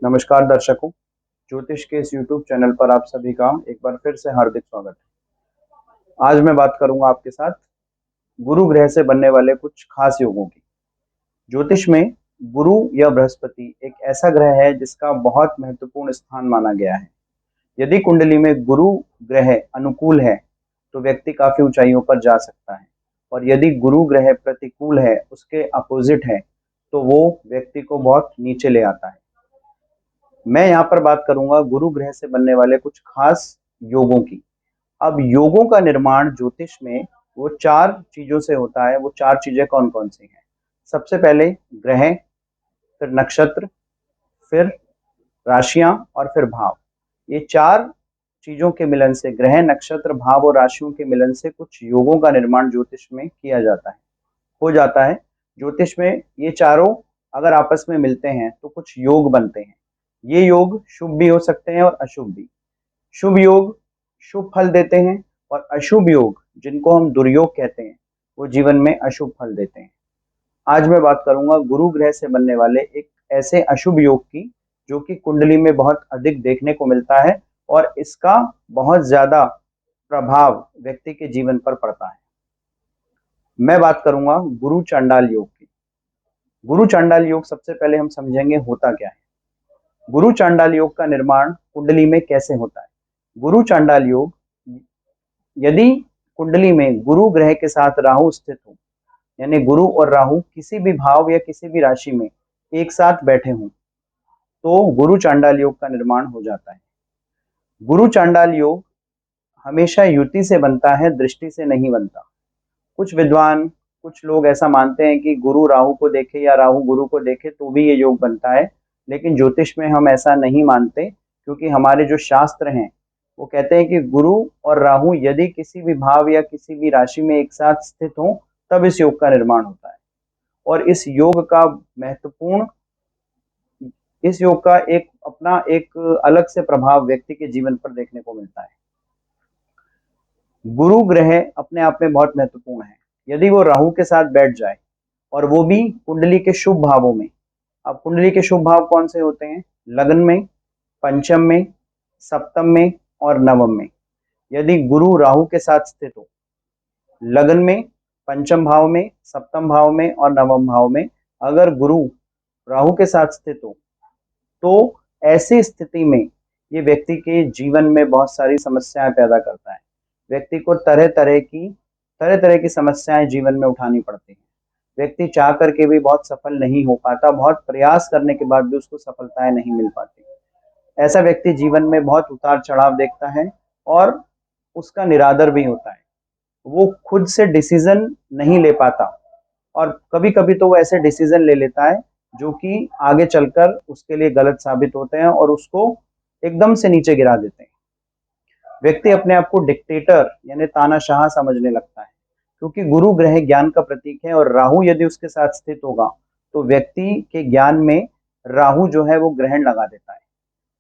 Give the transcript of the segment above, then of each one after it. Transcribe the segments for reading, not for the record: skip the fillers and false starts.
नमस्कार दर्शकों, ज्योतिष के इस यूट्यूब चैनल पर आप सभी का एक बार फिर से हार्दिक स्वागत है। आज मैं बात करूंगा आपके साथ गुरु ग्रह से बनने वाले कुछ खास योगों की। ज्योतिष में गुरु या बृहस्पति एक ऐसा ग्रह है जिसका बहुत महत्वपूर्ण स्थान माना गया है। यदि कुंडली में गुरु ग्रह अनुकूल है तो व्यक्ति काफी ऊंचाइयों पर जा सकता है, और यदि गुरु ग्रह प्रतिकूल है, उसके अपोजिट है, तो वो व्यक्ति को बहुत नीचे ले आता है। मैं यहाँ पर बात करूंगा गुरु ग्रह से बनने वाले कुछ खास योगों की। अब योगों का निर्माण ज्योतिष में वो चार चीजों से होता है। वो चार चीजें कौन कौन सी हैं? सबसे पहले ग्रह, फिर नक्षत्र, फिर राशियां और फिर भाव। ये चार चीजों के मिलन से, ग्रह, नक्षत्र, भाव और राशियों के मिलन से कुछ योगों का निर्माण ज्योतिष में किया जाता है, हो जाता है। ज्योतिष में ये चारों अगर आपस में मिलते हैं तो कुछ योग बनते हैं। ये योग शुभ भी हो सकते हैं और अशुभ भी। शुभ योग शुभ फल देते हैं, और अशुभ योग जिनको हम दुर्योग कहते हैं वो जीवन में अशुभ फल देते हैं। आज मैं बात करूंगा गुरु ग्रह से बनने वाले एक ऐसे अशुभ योग की जो कि कुंडली में बहुत अधिक देखने को मिलता है, और इसका बहुत ज्यादा प्रभाव व्यक्ति के जीवन पर पड़ता है। मैं बात करूंगा गुरु चांडाल योग की। गुरु चांडाल योग सबसे पहले हम समझेंगे होता क्या है। गुरु चांडाल योग का निर्माण कुंडली में कैसे होता है? गुरु चांडाल योग, यदि कुंडली में गुरु ग्रह के साथ राहु स्थित हो, यानी गुरु और राहु किसी भी भाव या किसी भी राशि में एक साथ बैठे हों, तो गुरु चांडाल योग का निर्माण हो जाता है। गुरु चांडाल योग हमेशा युति से बनता है, दृष्टि से नहीं बनता। कुछ विद्वान, कुछ लोग ऐसा मानते हैं कि गुरु राहु को देखे या राहु गुरु को देखे तो भी ये योग बनता है, लेकिन ज्योतिष में हम ऐसा नहीं मानते, क्योंकि हमारे जो शास्त्र हैं वो कहते हैं कि गुरु और राहु यदि किसी भी भाव या किसी भी राशि में एक साथ स्थित हो तब इस योग का निर्माण होता है। और इस योग का महत्वपूर्ण, इस योग का एक अपना एक अलग से प्रभाव व्यक्ति के जीवन पर देखने को मिलता है। गुरु ग्रह अपने आप में बहुत महत्वपूर्ण है। यदि वो राहु के साथ बैठ जाए, और वो भी कुंडली के शुभ भावों में। अब कुंडली के शुभ भाव कौन से होते हैं? लग्न में, पंचम में, सप्तम में और नवम में। यदि गुरु राहु के साथ स्थित हो लग्न में, पंचम भाव में, सप्तम भाव में और नवम भाव में, अगर गुरु राहु के साथ स्थित हो तो ऐसी स्थिति में ये व्यक्ति के जीवन में बहुत सारी समस्याएं पैदा करता है। व्यक्ति को तरह तरह की समस्याएं जीवन में उठानी पड़ती हैं। व्यक्ति चाह करके भी बहुत सफल नहीं हो पाता, बहुत प्रयास करने के बाद भी उसको सफलताएं नहीं मिल पाती। ऐसा व्यक्ति जीवन में बहुत उतार चढ़ाव देखता है, और उसका निरादर भी होता है। वो खुद से डिसीजन नहीं ले पाता, और कभी कभी तो वो ऐसे डिसीजन ले लेता है जो कि आगे चलकर उसके लिए गलत साबित होते हैं और उसको एकदम से नीचे गिरा देते हैं। व्यक्ति अपने आप को डिक्टेटर यानी तानाशाह समझने लगता है, क्योंकि गुरु ग्रह ज्ञान का प्रतीक है, और राहु यदि उसके साथ स्थित होगा तो व्यक्ति के ज्ञान में राहु जो है वो ग्रहण लगा देता है।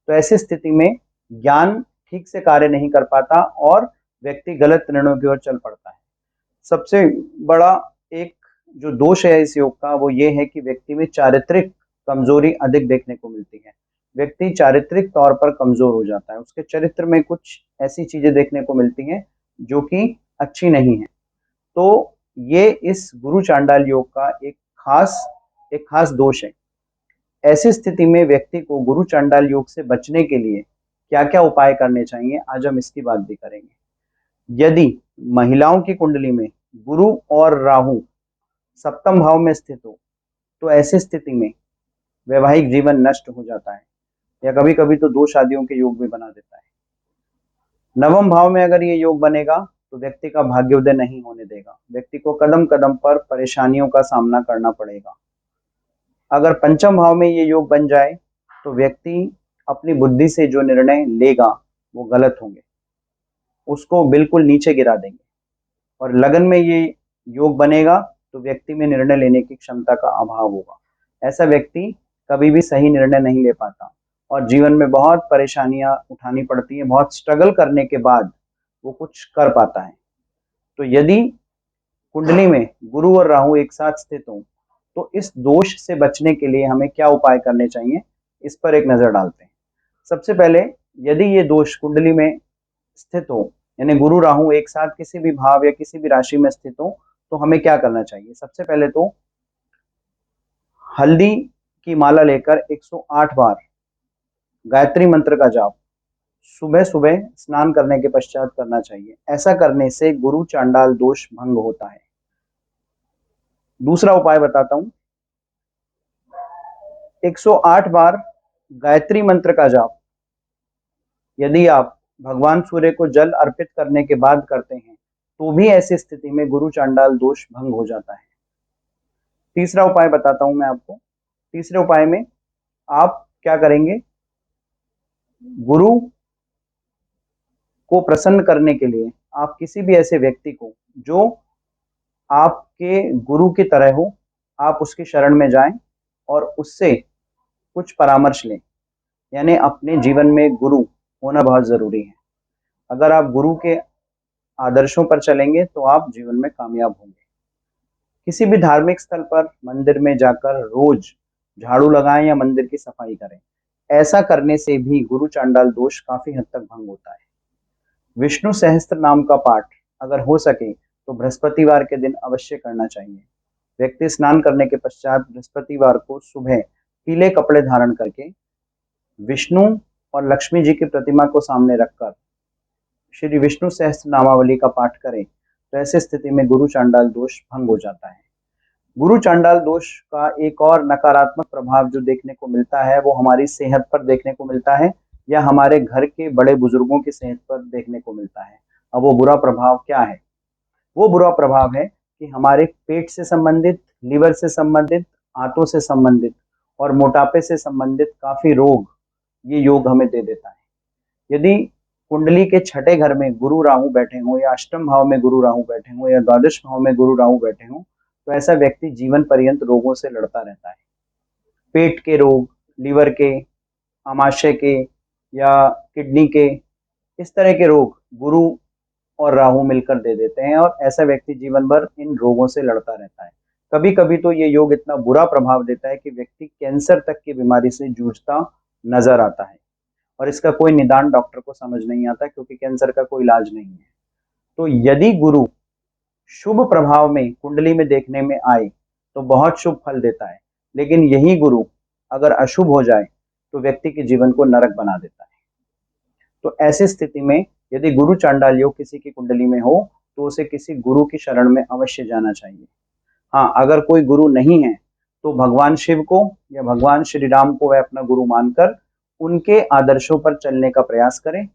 तो ऐसी स्थिति में ज्ञान ठीक से कार्य नहीं कर पाता और व्यक्ति गलत निर्णयों की ओर चल पड़ता है। सबसे बड़ा एक जो दोष है इस योग का वो ये है कि व्यक्ति में चारित्रिक कमजोरी अधिक देखने को मिलती है। व्यक्ति चारित्रिक तौर पर कमजोर हो जाता है, उसके चरित्र में कुछ ऐसी चीजें देखने को मिलती हैं जो कि अच्छी नहीं है। तो ये इस गुरु चांडाल योग का एक खास दोष है। ऐसी स्थिति में व्यक्ति को गुरु चांडाल योग से बचने के लिए क्या क्या उपाय करने चाहिए, आज हम इसकी बात भी करेंगे। यदि महिलाओं की कुंडली में गुरु और राहु सप्तम भाव में स्थित हो तो ऐसी स्थिति में वैवाहिक जीवन नष्ट हो जाता है, या कभी कभी तो दो शादियों के योग भी बना देता है। नवम भाव में अगर ये योग बनेगा तो व्यक्ति का भाग्योदय नहीं होने देगा, व्यक्ति को कदम कदम पर परेशानियों का सामना करना पड़ेगा। अगर पंचम भाव में ये योग बन जाए तो व्यक्ति अपनी बुद्धि से जो निर्णय लेगा वो गलत होंगे, उसको बिल्कुल नीचे गिरा देंगे। और लगन में ये योग बनेगा तो व्यक्ति में निर्णय लेने की क्षमता का अभाव होगा। ऐसा व्यक्ति कभी भी सही निर्णय नहीं ले पाता, और जीवन में बहुत परेशानियां उठानी पड़ती हैं, बहुत स्ट्रगल करने के बाद वो कुछ कर पाता है। तो यदि कुंडली में गुरु और राहु एक साथ स्थित हों तो इस दोष से बचने के लिए हमें क्या उपाय करने चाहिए, इस पर एक नजर डालते हैं। सबसे पहले, यदि ये दोष कुंडली में स्थित हो, यानी गुरु राहु एक साथ किसी भी भाव या किसी भी राशि में स्थित हो, तो हमें क्या करना चाहिए? सबसे पहले तो हल्दी की माला लेकर 108 बार गायत्री मंत्र का जाप सुबह सुबह स्नान करने के पश्चात करना चाहिए। ऐसा करने से गुरु चांडाल दोष भंग होता है। दूसरा उपाय बताता हूं। 108 बार गायत्री मंत्र का जाप यदि आप भगवान सूर्य को जल अर्पित करने के बाद करते हैं, तो भी ऐसी स्थिति में गुरु चांडाल दोष भंग हो जाता है। तीसरा उपाय बताता हूं मैं आपको। तीसरे उपाय में आप क्या करेंगे? गुरु को प्रसन्न करने के लिए आप किसी भी ऐसे व्यक्ति को जो आपके गुरु की तरह हो, आप उसकी शरण में जाएं और उससे कुछ परामर्श लें। यानी अपने जीवन में गुरु होना बहुत जरूरी है। अगर आप गुरु के आदर्शों पर चलेंगे तो आप जीवन में कामयाब होंगे। किसी भी धार्मिक स्थल पर, मंदिर में जाकर रोज झाड़ू लगाएं या मंदिर की सफाई करें। ऐसा करने से भी गुरु चांडाल दोष काफी हद तक भंग होता है। विष्णु सहस्त्र नाम का पाठ अगर हो सके तो बृहस्पतिवार के दिन अवश्य करना चाहिए। व्यक्ति स्नान करने के पश्चात बृहस्पतिवार को सुबह पीले कपड़े धारण करके विष्णु और लक्ष्मी जी की प्रतिमा को सामने रखकर श्री विष्णु सहस्त्र नामावली का पाठ करें, तो ऐसी स्थिति में गुरु चांडाल दोष भंग हो जाता है। गुरु चांडाल दोष का एक और नकारात्मक प्रभाव जो देखने को मिलता है, वो हमारी सेहत पर देखने को मिलता है या हमारे घर के बड़े बुजुर्गों की सेहत पर देखने को मिलता है। अब वो बुरा प्रभाव क्या है? वो बुरा प्रभाव है कि हमारे पेट से संबंधित, लीवर से संबंधित, आंतों से संबंधित और मोटापे से संबंधित काफी रोग ये योग हमें दे देता है। यदि कुंडली के छठे घर में गुरु राहु बैठे हों या अष्टम भाव में गुरु राहु बैठे हों या द्वादश भाव में गुरु राहु बैठे हों, तो ऐसा व्यक्ति जीवन पर्यंत रोगों से लड़ता रहता है। पेट के रोग, लीवर के, आमाशय के या किडनी के, इस तरह के रोग गुरु और राहु मिलकर दे देते हैं और ऐसा व्यक्ति जीवन भर इन रोगों से लड़ता रहता है। कभी कभी तो ये योग इतना बुरा प्रभाव देता है कि व्यक्ति कैंसर तक की बीमारी से जूझता नजर आता है और इसका कोई निदान डॉक्टर को समझ नहीं आता, क्योंकि कैंसर का कोई इलाज नहीं है। तो यदि गुरु शुभ प्रभाव में कुंडली में देखने में आए तो बहुत शुभ फल देता है, लेकिन यही गुरु अगर अशुभ हो जाए तो व्यक्ति के जीवन को नरक बना देता है। तो ऐसी स्थिति में यदि गुरु चांडाल योग किसी की कुंडली में हो तो उसे किसी गुरु की शरण में अवश्य जाना चाहिए। हाँ, अगर कोई गुरु नहीं है तो भगवान शिव को या भगवान श्री राम को वह अपना गुरु मानकर उनके आदर्शों पर चलने का प्रयास करें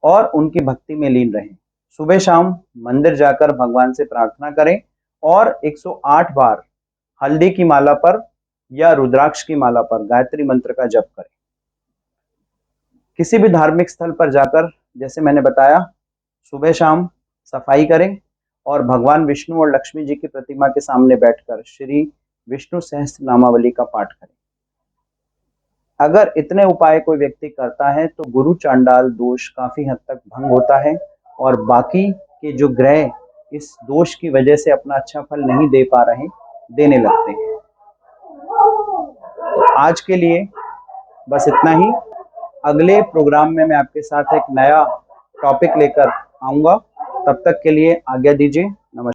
और उनकी भक्ति में लीन रहें। सुबह शाम मंदिर जाकर भगवान से प्रार्थना करें और 108 बार हल्दी की माला पर या रुद्राक्ष की माला पर गायत्री मंत्र का जप करें। किसी भी धार्मिक स्थल पर जाकर, जैसे मैंने बताया, सुबह शाम सफाई करें और भगवान विष्णु और लक्ष्मी जी की प्रतिमा के सामने बैठकर श्री विष्णु सहस्त्र नामावली का पाठ करें। अगर इतने उपाय कोई व्यक्ति करता है तो गुरु चांडाल दोष काफी हद तक भंग होता है और बाकी के जो ग्रह इस दोष की वजह से अपना अच्छा फल नहीं दे पा रहे, देने लगते हैं। तो आज के लिए बस इतना ही। अगले प्रोग्राम में मैं आपके साथ एक नया टॉपिक लेकर आऊंगा। तब तक के लिए आज्ञा दीजिए। नमस्कार।